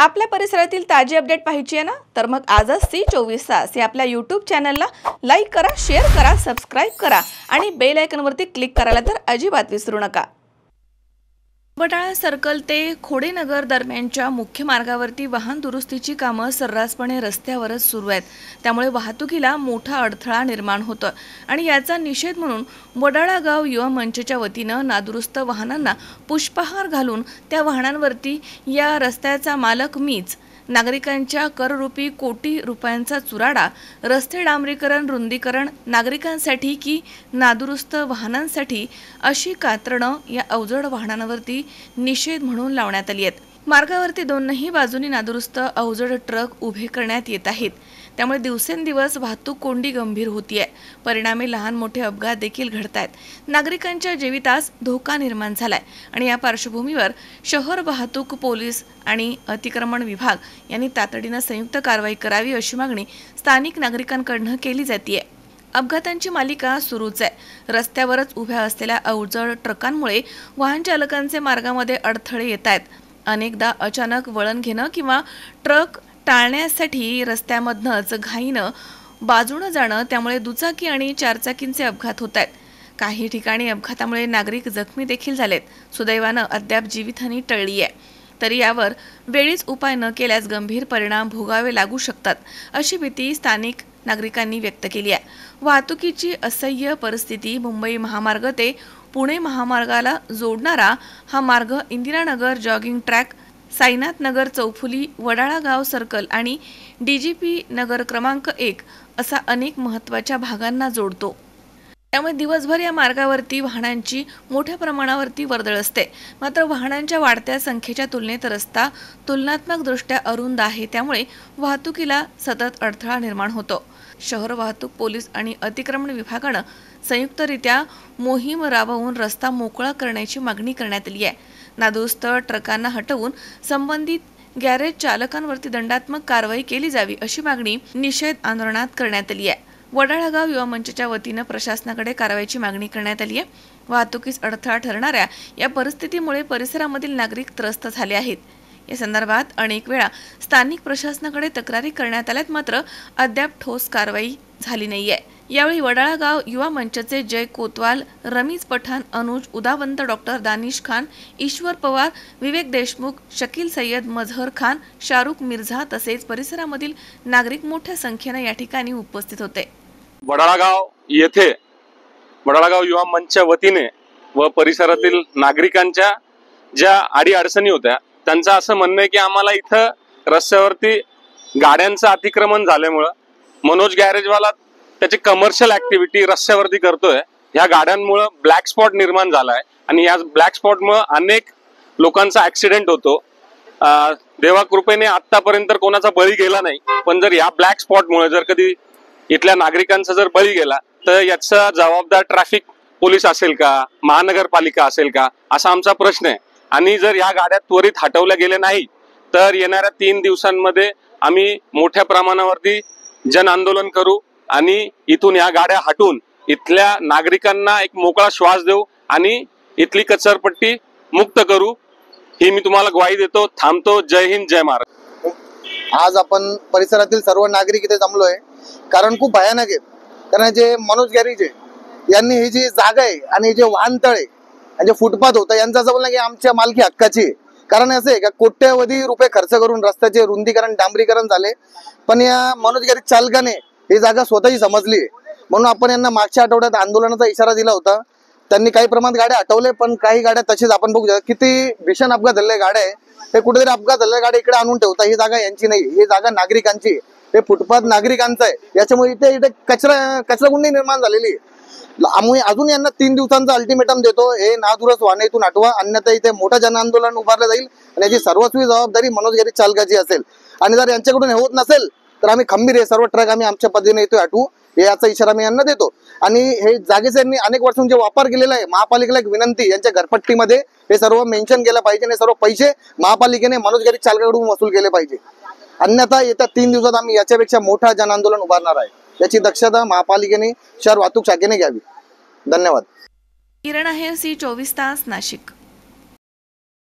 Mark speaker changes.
Speaker 1: आपल्या परिसरातील ताजी अपडेट पाहिजे आहे ना, तर मग आजच C24 तास या आपल्या YouTube चॅनलला लाईक करा, शेअर करा, सबस्क्राइब करा आणि बेल आयकॉनवरती क्लिक करायला तर अजिबात विसरू नका। वडाळा सर्कल ते खोडेनगर दरम्यानच्या मुख्य मार्गावरती वाहन दुरुस्तीची कामं सर्रासपणे रस्त्यावरच सुरू आहेत। त्यामुळे वाहतुकीला मोठा अडथळा निर्माण होतो आणि याचा निषेध म्हणून वडाळा गाव युवा मंचच्या वतीनं नादुरुस्त वाहनांना पुष्पहार घालून त्या वाहनांवरती या रस्त्याचा मालक मीच, नागरिकांच्या कररूपी कोटी रुपयांचा चुराडा, रस्ते डांबरीकरण, रुंदीकरण, नागरिकांसाठी की नादुरुस्त वाहनांसाठी अशी कात्रणं या अवजड वाहनांवरती निषेध म्हणून लावण्यात आली आहेत। मार्गावरती दोन्ही बाजूनी नादुरुस्त अवजड ट्रक उभे करण्यात येत आहेत। त्यामुळे दिवसेंदिवस वाहतूक कोंडी गंभीर होतीये। परिणामी लहान मोठे अपघात देखील घडतायत। नागरिकांच्या जीवितास धोका निर्माण झालाय आणि या पार्श्वभूमीवर शहर वाहतूक पोलीस आणि अतिक्रमण विभाग यांनी तातडीने संयुक्त कारवाई करावी अशी मागणी स्थानिक नागरिकांकडून केली जाते। अपघातांची मालिका सुरूच आहे। रस्त्यावरच उभ्या असलेल्या अवजड ट्रकांमुळे वाहन चालकांचे मार्गामध्ये अडथळे येत आहेत। अनेकदा अचानक वळण घेणं किंवा ट्रक टाळण्यासाठी रस्त्यामधनच घाईनं बाजूने जाणं, त्यामुळे दुचाकी आणि चारचाकींचे अपघात होत आहेत। काही ठिकाणी अपघातामुळे नागरिक जखमी देखील झालेत। सुदैवानं अद्याप जीवितहानी टळली आहे, तरी यावर वेळीच उपाय न केल्यास गंभीर परिणाम भोगावे लागू शकतात अशी भीती स्थानिक नागरिकांनी व्यक्त केली आहे। वाहतुकीची असह्य परिस्थिती, मुंबई महामार्ग ते पुणे महामार्गाला जोडणारा हा मार्ग इंदिरानगर जॉगिंग ट्रॅक, साईनाथ नगर चौफुली, वडाळा गाव सर्कल आणि DGP नगर क्रमांक 1 असा अनेक महत्त्वाच्या भागांना जोडतो। त्यामुळे दिवसभर या मार्गावरती वाहनांची मोठ्या प्रमाणावरती वर्दळ असते। मात्र वाहनांच्या वाढत्या संख्येच्या तुलनेत रस्ता तुलनात्मकदृष्ट्या अरुंद आहे, त्यामुळे वाहतुकीला सतत अडथळा निर्माण होतो। शहर वाहतूक पोलीस आणि अतिक्रमण विभागानं संयुक्तरित्या मोहीम राबवून रस्ता मोकळा करण्याची मागणी करण्यात आली आहे। नादुरुस्त ट्रकांना हटवून संबंधित गॅरेज चालकांवरती दंडात्मक कारवाई केली जावी अशी मागणी निषेध आंदोलनात करण्यात आली आहे। वडाळा गाव युवा मंचच्या वतीनं प्रशासनाकडे कारवाईची मागणी करण्यात आली आहे। वाहतुकीस अडथळा ठरणाऱ्या या परिस्थितीमुळे परिसरामधील नागरिक त्रस्त झाले आहेत। या संदर्भात अनेक वेळा स्थानिक प्रशासनाकडे तक्रारी करण्यात आल्यात, मात्र अद्याप ठोस कारवाई झाली नाहीये। यावेळी वडाळा गाव युवा मंचचे जय कोतवाल, रमीज पठाण, अनुज उदावंत, डॉक्टर दानिश खान, ईश्वर पवार, विवेक देशमुख, शकील सय्यद, मजहर खान, शाहरुख मिर्झा तसेच परिसरामधील नागरिक मोठ्या संख्येने या ठिकाणी उपस्थित होते।
Speaker 2: वडाळा गाव येथे वडाळा गाव युवा मंचच्या वतीने व परिसरातील नागरिकांच्या ज्या अडीअडचणी होत्या, त्यांचं असं म्हणणं आहे की आम्हाला इथं रस्त्यावरती गाड्यांचं अतिक्रमण झाल्यामुळं मनोज गॅरेजवाला त्याची कमर्शियल ऍक्टिव्हिटी रस्त्यावरती करतोय। ह्या गाड्यांमुळे ब्लॅक स्पॉट निर्माण झालाय आणि या ब्लॅक स्पॉटमुळे अनेक लोकांचा ऍक्सिडेंट होतो। देवा कृपेने आतापर्यंत कोणाचा बळी गेला नाही, पण जर या ब्लॅक स्पॉटमुळे जर कधी इथल्या नागरिकांचा जर बळी गेला तर याचा जबाबदार ट्रॅफिक पोलीस असेल का, महानगरपालिका असेल का, असा आमचा प्रश्न आहे। आणि जर या गाड्या त्वरित हटवल्या गेल्या नाही तर येणाऱ्या 3 दिवसांमध्ये आम्ही मोठ्या प्रमाणावरती जन आंदोलन करू आणि इथून या गाड्या हटवून इथल्या नागरिकांना एक मोकळा श्वास देऊ आणि इथली कचरपट्टी मुक्त करू, ही मी तुम्हाला ग्वाही देतो। थांबतो। जय हिंद, जय महाराष्ट्र।
Speaker 3: आज आपण परिसरातील सर्व नागरिक इथे जमलोय, कारण खूप भयानक आहे। कारण जे मनोज गॅरेज आहे यांनी ही जी जागा आहे आणि जे वाहनतळ आहे आणि जे फुटपाथ होतं यांचं असं बोलणं की आमच्या मालकी हक्काची आहे। कारण असं आहे का कोट्यवधी रुपये खर्च करून रस्त्याचे रुंदीकरण, डांबरीकरण झाले, पण या मनोज गॅरेज चालकाने ही जागा स्वतःही समजली आहे। म्हणून आपण यांना मागच्या आठवड्यात आंदोलनाचा इशारा दिला होता। त्यांनी काही प्रमाणात गाड्या हटवले, पण काही गाड्या तशीच आपण बघू शकतो। किती भीषण अपघात झालेल्या गाड्या आहे, हे कुठेतरी अपघात झालेल्या गाड्या इकडे आणून ठेवता। ही जागा यांची नाही, ही जागा नागरिकांची आहे, हे फुटपाथ नागरिकांचं आहे। याच्यामुळे इथे कचराकुंडी निर्माण झालेली आहे। आम्ही अजून यांना 3 दिवसांचा अल्टिमेटम देतो, हे नादुरुस्त वाहने इथून हटवा, अन्यथा इथे मोठं जन आंदोलन उभारलं जाईल आणि याची सर्वस्वी जबाबदारी मनोज गॅरेज चालकाची असेल। आणि जर यांच्याकडून हे होत नसेल तर आम्ही खंबीर हे सर्व ट्रक आम्ही आमच्या पद्धतीने इथे हटवू, हे याचा इशारा मी यांना देतो। आणि हे जागेचे यांनी अनेक वर्षांचे वापर केलेला आहे। महापालिकेला एक विनंती, यांच्या घरपट्टीमध्ये हे सर्व मेन्शन केलं पाहिजे आणि सर्व पैसे महापालिकेने मनोज गॅरेज चालकाकडून वसूल केले पाहिजे, अन्यथा येत्या 3 दिवसात आम्ही याच्यापेक्षा मोठा जन आंदोलन उभारणार आहे। याची दक्षता महापालिकेने, शहर वाहतूक शाखेने घ्यावी। धन्यवाद।
Speaker 1: किरण आहे, C24 तास, नाशिक।